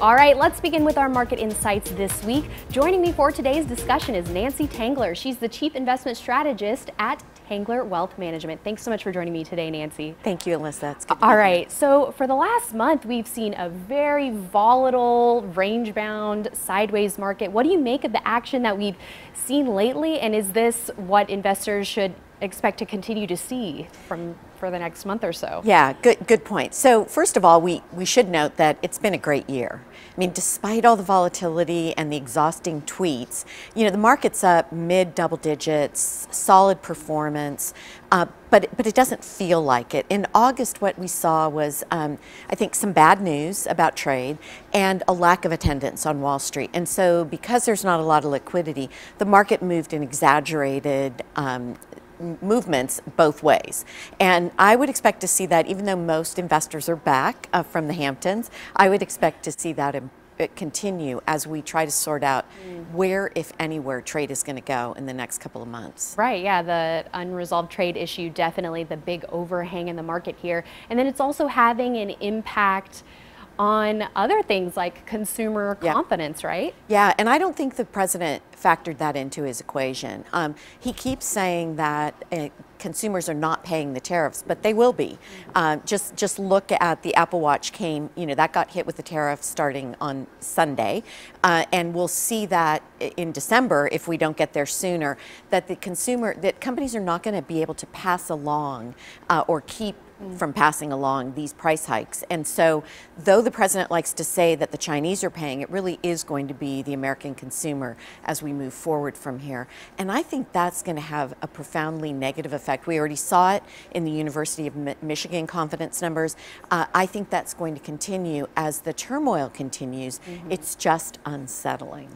All right, let's begin with our market insights this week. Joining me for today's discussion is Nancy Tengler. She's the Chief Investment Strategist at Tengler Wealth Management. Thanks so much for joining me today, Nancy. Thank you, Alyssa. It's good to be All here. right, so for the last month, we've seen a very volatile, range-bound, sideways market. What do you make of the action that we've seen lately, and is this what investors should expect to continue to see for the next month or so? Yeah, good point. So first of all, we should note that it's been a great year. I mean, despite all the volatility and the exhausting tweets, you know, the market's up mid double digits, solid performance, but it doesn't feel like it. In August, what we saw was, I think, some bad news about trade and a lack of attendance on Wall Street. And so because there's not a lot of liquidity, the market moved in exaggerated movements both ways. And I would expect to see that, even though most investors are back from the Hamptons, I would expect to see that continue as we try to sort out where, if anywhere, trade is going to go in the next couple of months. Right, yeah, the unresolved trade issue, definitely the big overhang in the market here. And then it's also having an impact on other things like consumer confidence, right? Yeah, and I don't think the president factored that into his equation. He keeps saying that consumers are not paying the tariffs, but they will be. Just look at the Apple Watch came, you know, that got hit with the tariff starting on Sunday, and we'll see that in December if we don't get there sooner, that that companies are not going to be able to pass along or keep from passing along these price hikes. And so, though the president likes to say that the Chinese are paying, it really is going to be the American consumer as we move forward from here. And I think that's going to have a profoundly negative effect. We already saw it in the University of Michigan confidence numbers. I think that's going to continue as the turmoil continues. It's just unsettling.